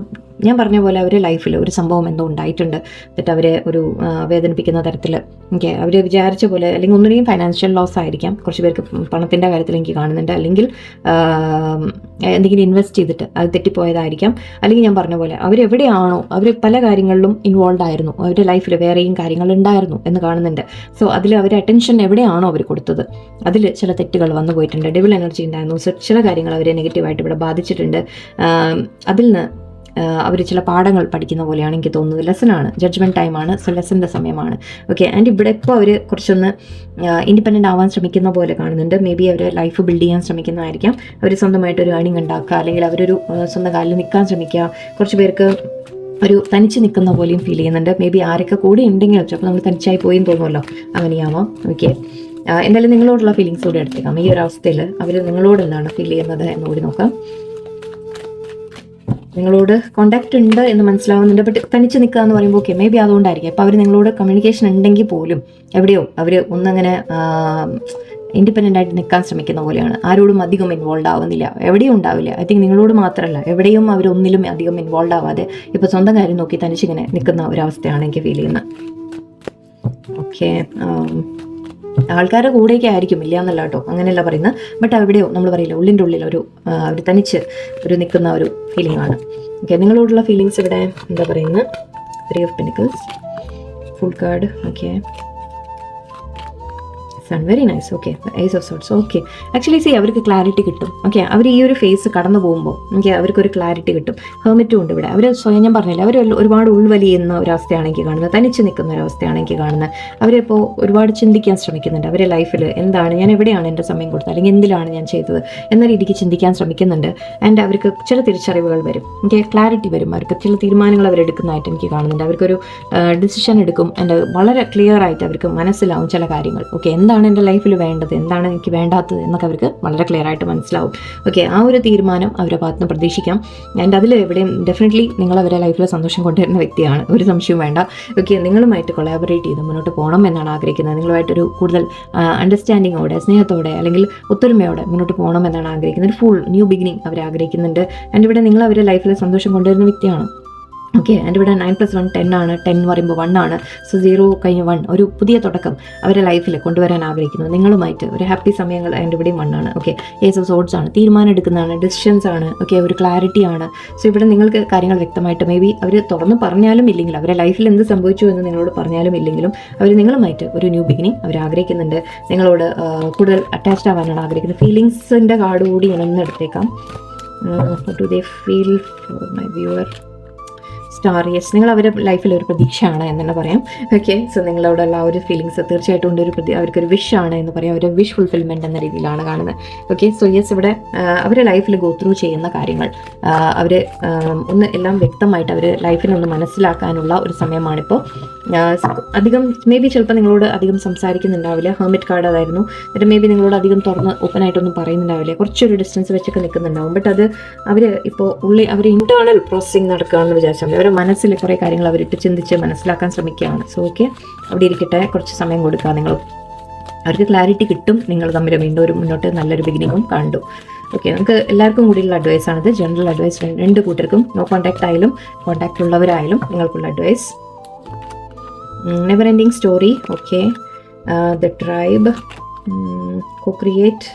ഞാൻ പറഞ്ഞ പോലെ അവരുടെ ലൈഫിൽ ഒരു സംഭവം എന്തോ ഉണ്ടായിട്ടുണ്ട്, എന്നിട്ട് അവരെ ഒരു വേദനിപ്പിക്കുന്ന തരത്തിൽ. ഓക്കെ, അവർ വിചാരിച്ച പോലെ, അല്ലെങ്കിൽ ഒന്നുകൂടിയും ഫൈനാൻഷ്യൽ ലോസ് ആയിരിക്കാം. കുറച്ച് പേർക്ക് പണത്തിൻ്റെ കാര്യത്തിൽ എനിക്ക് കാണുന്നുണ്ട്, അല്ലെങ്കിൽ എന്തെങ്കിലും ഇൻവെസ്റ്റ് ചെയ്തിട്ട് അത് തെറ്റിപ്പോയതായിരിക്കാം. അല്ലെങ്കിൽ ഞാൻ പറഞ്ഞ പോലെ അവരെവിടെയാണോ അവർ പല കാര്യങ്ങളിലും ഇൻവോൾവ് ആയിരുന്നു, അവരുടെ ലൈഫിൽ വേറെയും കാര്യങ്ങൾ ഉണ്ടായിരുന്നു എന്ന് കാണുന്നുണ്ട്. സോ അതിൽ അവരുടെ അറ്റൻഷൻ എവിടെയാണോ അവർ കൊടുത്തത് അതിൽ ചില തെറ്റുകൾ വന്നു പോയിട്ടുണ്ട്. ഡെവിൾ എനർജി ഉണ്ടായിരുന്നു. സോ ചില കാര്യങ്ങൾ അവരെ നെഗറ്റീവായിട്ട് ഇവിടെ ബാധിച്ചിട്ടുണ്ട്. അതിൽ നിന്ന് അവർ ചില പാഠങ്ങൾ പഠിക്കുന്ന പോലെയാണ് എനിക്ക് തോന്നുന്നത്. ലെസനാണ്, ജഡ്ജ്മെൻറ്റ് ടൈമാണ്. സോ ലെസൻ്റെ സമയമാണ്. ഓക്കെ, ആൻഡ് ഇവിടെ ഇപ്പോൾ അവർ കുറച്ചൊന്ന് ഇൻഡിപെൻഡൻ്റ് ആവാൻ ശ്രമിക്കുന്ന പോലെ കാണുന്നുണ്ട്. മേ ബി അവർ ലൈഫ് ബിൽഡ് ചെയ്യാൻ ശ്രമിക്കുന്നതായിരിക്കാം. അവർ സ്വന്തമായിട്ടൊരു ഏണിംഗ് ഉണ്ടാക്കുക, അല്ലെങ്കിൽ അവരൊരു സ്വന്തം കാലിൽ നിൽക്കാൻ ശ്രമിക്കുക. കുറച്ച് പേർക്ക് ഒരു തനിച്ച് നിൽക്കുന്ന പോലെയും ഫീൽ ചെയ്യുന്നുണ്ട്. മേ ബി ആരൊക്കെ കൂടി ഉണ്ടെങ്കിലും ചിലപ്പോൾ നമ്മൾ തനിച്ചായി പോയെന്ന് തോന്നുമല്ലോ, അങ്ങനെയാവാം. ഓക്കെ, എന്തായാലും നിങ്ങളോടുള്ള ഫീലിങ്സ് കൂടി എടുത്തേക്കാം. ഈ ഒരു അവസ്ഥയിൽ അവർ നിങ്ങളോട് എന്താണ് ഫീൽ ചെയ്യുന്നത് എന്നുകൂടി നോക്കാം. നിങ്ങളോട് കോണ്ടാക്ട് ഉണ്ട് എന്ന് മനസ്സിലാവുന്നുണ്ട്. ബട്ട് തനിച്ച് നിൽക്കുക എന്ന് പറയുമ്പോൾ ഓക്കെ, മേ ബി അതുകൊണ്ടായിരിക്കും. അപ്പോൾ അവർ നിങ്ങളോട് കമ്മ്യൂണിക്കേഷൻ ഉണ്ടെങ്കിൽ പോലും എവിടെയോ അവർ ഒന്നങ്ങനെ ഇൻഡിപെൻഡൻ്റ് ആയിട്ട് നിൽക്കാൻ ശ്രമിക്കുന്ന പോലെയാണ്. ആരോടും അധികം ഇൻവോൾവ് ആവുന്നില്ല, എവിടെയും ഉണ്ടാവില്ല. ഐ തിങ്ക് നിങ്ങളോട് മാത്രമല്ല, എവിടെയും അവരൊന്നിലും അധികം ഇൻവോൾവ് ആവാതെ ഇപ്പോൾ സ്വന്തം കാര്യം നോക്കി തനിച്ചിങ്ങനെ നിൽക്കുന്ന ഒരവസ്ഥയാണ് എനിക്ക് ഫീൽ ചെയ്യുന്നത്. ഓക്കെ, ആൾക്കാരുടെ കൂടെയൊക്കെ ആയിരിക്കും, ഇല്ല എന്നല്ല കേട്ടോ, അങ്ങനെയല്ല പറയുന്നത്. ബട്ട് എവിടെയോ നമ്മൾ പറയില്ല, ഉള്ളിൻ്റെ ഉള്ളിൽ ഒരു അവർ തനിച്ച് ഒരു നിൽക്കുന്ന ഒരു ഫീലിംഗ് ആണ്. ഓക്കെ, നിങ്ങളോടുള്ള ഫീലിങ്സ് ഇവിടെ എന്താ പറയുന്നത്? 3 of Pentacles, full card. Okay, very nice. Okay, Ace of Swords. Okay, actually C അവർക്ക് ക്ലാരിറ്റി കിട്ടും. ഓക്കെ, അവർ ഈ ഒരു ഫേസ് കടന്നു പോകുമ്പോൾ ഓക്കെ അവർക്കൊരു ക്ലാരിറ്റി കിട്ടും. ഹെർമിറ്റും ഉണ്ട് ഇവിടെ. അവർ സ്വയം, ഞാൻ പറഞ്ഞില്ല, അവർ ഒരുപാട് ഉൾവലിയുന്ന ഒരവസ്ഥയാണ് എനിക്ക് കാണുന്നത്, തനിച്ച് നിൽക്കുന്ന ഒരവസ്ഥയാണ് എനിക്ക് കാണുന്നത്. അവരിപ്പോൾ ഒരുപാട് ചിന്തിക്കാൻ ശ്രമിക്കുന്നുണ്ട്. അവരുടെ ലൈഫിൽ എന്താണ്, ഞാൻ എവിടെയാണ് എൻ്റെ സമയം കൊടുത്തത്, അല്ലെങ്കിൽ എന്തിലാണ് ഞാൻ ചെയ്തത് എന്ന രീതിക്ക് ചിന്തിക്കാൻ ശ്രമിക്കുന്നുണ്ട്. ആൻഡ് അവർക്ക് ചില തിരിച്ചറിവുകൾ വരും, എനിക്ക് ക്ലാരിറ്റി വരും, അവർക്ക് ചില തീരുമാനങ്ങൾ അവരെടുക്കുന്നതായിട്ട് എനിക്ക് കാണുന്നുണ്ട്. അവർക്കൊരു ഡിസിഷൻ എടുക്കും. ആൻഡ് വളരെ ക്ലിയർ ആയിട്ട് അവർക്ക് മനസ്സിലാവും ചില കാര്യങ്ങൾ. ഓക്കെ, എന്താണ് എൻ്റെ ലൈഫിൽ വേണ്ടത്, എന്താണ് എനിക്ക് വേണ്ടാത്തത് എന്നൊക്കെ അവർക്ക് വളരെ ക്ലിയർ ആയിട്ട് മനസ്സിലാവും. ഓക്കെ, ആ ഒരു തീരുമാനം അവരുടെ ഭാഗത്ത് നിന്ന് പ്രതീക്ഷിക്കാം. ആൻഡ് അതിൽ എവിടെയും ഡെഫിനറ്റ്ലി നിങ്ങൾ അവരുടെ ലൈഫിൽ സന്തോഷം കൊണ്ടുവരുന്ന വ്യക്തിയാണ്, ഒരു സംശയവും വേണ്ട. ഓക്കെ, നിങ്ങളുമായിട്ട് കൊളാബറേറ്റ് ചെയ്ത് മുന്നോട്ട് പോകണം എന്നാണ് ആഗ്രഹിക്കുന്നത്. നിങ്ങളുമായിട്ടൊരു കൂടുതൽ അണ്ടർസ്റ്റാൻഡിങ്ങോടെ, സ്നേഹത്തോടെ അല്ലെങ്കിൽ ഒത്തൊരുമയോടെ മുന്നോട്ട് പോകണം എന്നാണ് ആഗ്രഹിക്കുന്നത്. ഒരു ഫുൾ ന്യൂ ബിഗിനിങ് അവർ ആഗ്രഹിക്കുന്നുണ്ട്. ആൻഡ് ഇവിടെ നിങ്ങൾ അവരുടെ ലൈഫിൽ സന്തോഷം കൊണ്ടുവരുന്ന വ്യക്തിയാണ്. ഓക്കെ, ആൻഡ് ഇവിടെ 9+1 10 ആണ്. 10 എന്ന് പറയുമ്പോൾ 1 ആണ്. സോ 0 കഴിഞ്ഞ് 1, ഒരു പുതിയ തുടക്കം അവരുടെ ലൈഫിൽ കൊണ്ടുവരാൻ ആഗ്രഹിക്കുന്നു. നിങ്ങളുമായിട്ട് ഒരു ഹാപ്പി സമയങ്ങൾ. ആൻഡ് ഇവിടെയും 1 ആണ്. ഓക്കെ, Ace of Swords ആണ്. തീരുമാനം എടുക്കുന്നതാണ്, ഡിസിഷൻസ് ആണ്. ഓക്കെ, ഒരു ക്ലാരിറ്റി ആണ്. സോ ഇവിടെ നിങ്ങൾക്ക് കാര്യങ്ങൾ വ്യക്തമായിട്ട് മേ ബി അവർ തുറന്ന് പറഞ്ഞാലും ഇല്ലെങ്കിലും, അവരുടെ ലൈഫിൽ എന്ത് സംഭവിച്ചു എന്ന് നിങ്ങളോട് പറഞ്ഞാലും ഇല്ലെങ്കിലും അവർ നിങ്ങളുമായിട്ട് ഒരു ന്യൂ ബിഗിനിങ് അവർ ആഗ്രഹിക്കുന്നുണ്ട്. നിങ്ങളോട് കൂടുതൽ അറ്റാച്ച്ഡ് ആവാനാണ് ആഗ്രഹിക്കുന്നത്. ഫീലിങ്സിൻ്റെ കാർഡ് കൂടി ഞാനൊന്ന് എടുത്തേക്കാം. Do they feel for my viewer? Star. Yes, നിങ്ങൾ അവരുടെ ലൈഫിൽ ഒരു പ്രതീക്ഷയാണ് എന്ന് തന്നെ പറയാം. ഓക്കെ, സോ നിങ്ങളോടുള്ള ആ ഒരു ഫീലിങ്സ് തീർച്ചയായിട്ടും ഉണ്ട്. അവർക്കൊരു വിഷ് ആണ് എന്ന് പറയാം, ഒരു വിഷ് ഫുൾഫിൽമെൻറ്റ് എന്ന രീതിയിലാണ് കാണുന്നത്. ഓക്കെ, സോ യെസ്, ഇവിടെ അവരുടെ ലൈഫിൽ ഗോ ത്രൂ ചെയ്യുന്ന കാര്യങ്ങൾ അവർ ഒന്ന് എല്ലാം വ്യക്തമായിട്ട് അവർ ലൈഫിനൊന്ന് മനസ്സിലാക്കാനുള്ള ഒരു സമയമാണിപ്പോൾ. അധികം മേ ബി ചിലപ്പോൾ നിങ്ങളോട് അധികം സംസാരിക്കുന്നുണ്ടാവില്ല. ഹെർമിറ്റ് കാർഡ് അതായിരുന്നു. എന്നിട്ട് മേ ബി നിങ്ങളോട് അധികം തുറന്ന് ഓപ്പണായിട്ടൊന്നും പറയുന്നുണ്ടാവില്ല, കുറച്ചൊരു ഡിസ്റ്റൻസ് വെച്ചൊക്കെ നിൽക്കുന്നുണ്ടാവും. ബട്ട് അത് അവർ ഇപ്പോൾ അവർ ഇൻറ്റേർണൽ പ്രോസസ്സിങ് നടക്കുകയാണെന്ന് വിചാരിച്ചാൽ അവരുടെ മനസ്സിൽ കുറേ കാര്യങ്ങൾ അവരിട്ട് ചിന്തിച്ച് മനസ്സിലാക്കാൻ ശ്രമിക്കുകയാണ്. സോ ഓക്കെ, അവിടെ ഇരിക്കട്ടെ, കുറച്ച് സമയം കൊടുക്കുക. നിങ്ങൾ അവർക്ക് ക്ലാരിറ്റി കിട്ടും. നിങ്ങൾ തമ്മിൽ വീണ്ടും ഒരു മുന്നോട്ട് നല്ലൊരു ബിഗിനിങ്ങും കണ്ടു. ഓക്കെ, നമുക്ക് എല്ലാവർക്കും കൂടിയുള്ള അഡ്വൈസ് ആണിത്. ജനറൽ അഡ്വൈസ്, രണ്ട് കൂട്ടർക്കും, നോ കോൺടാക്ട് ആയാലും കോൺടാക്ട് ഉള്ളവരായാലും നിങ്ങൾക്കുള്ള advice. Never ending story. Okay, the tribe, co-create,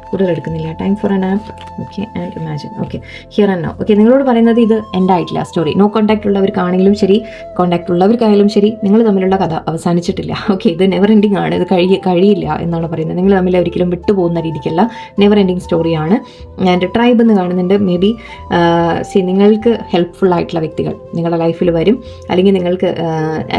കൂടുതൽ എടുക്കുന്നില്ല. Time for an app. Okay, and imagine. Okay, here and now. Okay, നിങ്ങളോട് പറയുന്നത് ഇത് എൻഡ് ആയിട്ടില്ല സ്റ്റോറി. നോ കോൺടാക്ട് ഉള്ളവർക്കാണെങ്കിലും ശരി, കോൺടാക്ട് ഉള്ളവർക്കായാലും ശരി, നിങ്ങൾ തമ്മിലുള്ള കഥ അവസാനിച്ചിട്ടില്ല. ഓക്കെ, ഇത് നെവർ എൻഡിങ് ആണ്, ഇത് കഴിയില്ല എന്നാണ് പറയുന്നത്. നിങ്ങൾ തമ്മിൽ ഒരിക്കലും വിട്ടുപോകുന്ന രീതിക്കല്ല, നെവർ എൻഡിങ് സ്റ്റോറിയാണ്. ആൻഡ് ട്രൈബ് എന്ന് കാണുന്നുണ്ട്. മേ ബി നിങ്ങൾക്ക് ഹെൽപ്ഫുൾ ആയിട്ടുള്ള വ്യക്തികൾ നിങ്ങളുടെ ലൈഫിൽ വരും. അല്ലെങ്കിൽ നിങ്ങൾക്ക്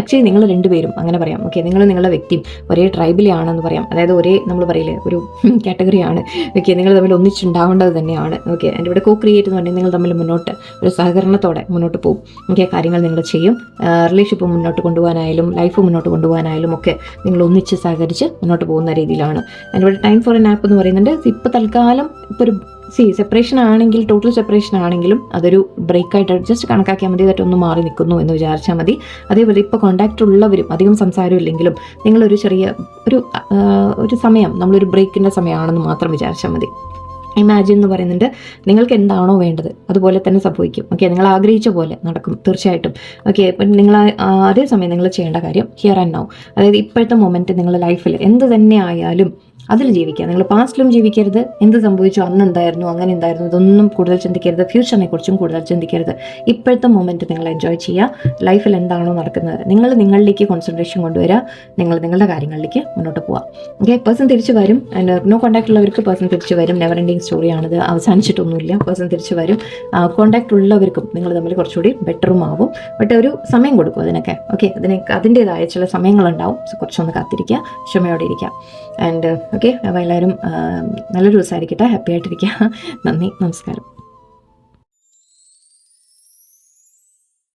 ആക്ച്വലി നിങ്ങൾ രണ്ടുപേരും അങ്ങനെ പറയാം. ഓക്കെ, നിങ്ങളുടെ വ്യക്തിയും ഒരേ ട്രൈബിലാണെന്ന് പറയാം. അതായത് ഒരേ, നമ്മൾ പറയില്ലേ, ഒരു കാറ്റഗറിയാണ്. ഓക്കെ, നിങ്ങൾ തമ്മിൽ ഒന്നിച്ചുണ്ടാവേണ്ടത് തന്നെയാണ്. ഓക്കെ, എൻ്റെ ഇവിടെ co-create എന്ന് പറഞ്ഞാൽ നിങ്ങൾ തമ്മിൽ മുന്നോട്ട് ഒരു സഹകരണത്തോടെ മുന്നോട്ട് പോകും. ഓക്കെ, കാര്യങ്ങൾ നിങ്ങൾ ചെയ്യും. റിലേഷൻഷിപ്പ് മുന്നോട്ട് കൊണ്ടുപോകാനായാലും ലൈഫ് മുന്നോട്ട് കൊണ്ടുപോകാനായാലും ഒക്കെ നിങ്ങൾ ഒന്നിച്ച് സഹകരിച്ച് മുന്നോട്ട് പോകുന്ന രീതിയിലാണ്. എൻ്റെ ഇവിടെ ടൈം ഫോർ ആൻ ആപ്പ് എന്ന് പറയുന്നുണ്ട്. ഇപ്പോൾ തൽക്കാലം ഇപ്പോൾ ഒരു സെപ്പറേഷൻ ആണെങ്കിൽ, ടോട്ടൽ സെപ്പറേഷൻ ആണെങ്കിലും അതൊരു ബ്രേക്കായിട്ട് ജസ്റ്റ് കണക്കാക്കിയാൽ മതി. അതൊന്ന് മാറി നിൽക്കുന്നു എന്ന് വിചാരിച്ചാൽ മതി. അതേപോലെ ഇപ്പോൾ കോൺടാക്റ്റ് ഉള്ളവരും അധികം സംസാരം ഇല്ലെങ്കിലും നിങ്ങളൊരു ചെറിയ ഒരു സമയം, നമ്മളൊരു ബ്രേക്കിൻ്റെ സമയമാണെന്ന് മാത്രം വിചാരിച്ചാൽ മതി. ഇമാജിൻ എന്ന് പറയുന്നുണ്ട്. നിങ്ങൾക്ക് എന്താണോ വേണ്ടത് അതുപോലെ തന്നെ സംഭവിക്കും. ഓക്കെ, നിങ്ങൾ ആഗ്രഹിച്ച പോലെ നടക്കും തീർച്ചയായിട്ടും. ഓക്കെ, അപ്പം നിങ്ങൾ അതേസമയം നിങ്ങൾ ചെയ്യേണ്ട കാര്യം ഹിയർ ആൻഡ് നൗ, അതായത് ഇപ്പോഴത്തെ മൊമെൻറ്റ് നിങ്ങളുടെ ലൈഫിൽ എന്ത് തന്നെ ആയാലും അതിൽ ജീവിക്കുക. നിങ്ങൾ പാസ്റ്റിലും ജീവിക്കരുത്. എന്ത് സംഭവിച്ചു, അന്ന് എന്തായിരുന്നു, അങ്ങനെ എന്തായിരുന്നു, ഇതൊന്നും കൂടുതൽ ചിന്തിക്കരുത്. ഫ്യൂച്ചറിനെ കുറിച്ചും കൂടുതൽ ചിന്തിക്കരുത്. ഇപ്പോഴത്തെ മൊമെൻറ്റ് നിങ്ങൾ എൻജോയ് ചെയ്യുക. ലൈഫിൽ എന്താണോ നടക്കുന്നത് നിങ്ങൾ നിങ്ങളിലേക്ക് കോൺസെൻട്രേഷൻ കൊണ്ടുവരിക. നിങ്ങൾ നിങ്ങളുടെ കാര്യങ്ങളിലേക്ക് മുന്നോട്ട് പോവുക. ഓക്കെ, പേഴ്സൺ തിരിച്ച് വരും. നോ കോൺടാക്ട് ഉള്ളവർക്ക് പേഴ്സൺ തിരിച്ച് വരും. നെവർ എൻഡിങ് സ്റ്റോറിയാണിത്, അവസാനിച്ചിട്ടൊന്നുമില്ല. പേഴ്സൺ തിരിച്ച് വരും. കോൺടാക്ട് ഉള്ളവർക്കും നിങ്ങൾ തമ്മിൽ കുറച്ചുകൂടി ബെറ്ററും ആവും. ബട്ട് ഒരു സമയം കൊടുക്കും അതിനൊക്കെ. ഓക്കെ, അതിൻ്റേതായ ചില സമയങ്ങളുണ്ടാവും. സോ കുറച്ചൊന്ന് കാത്തിരിക്കുക, ക്ഷമയോടെ ഇരിക്കുക. ആൻഡ് ഓക്കെ, അപ്പോൾ എല്ലാവരും നല്ലൊരു ദിവസമായിരിക്കട്ടെ, ഹാപ്പി ആയിട്ടിരിക്കുക. നന്ദി, നമസ്കാരം.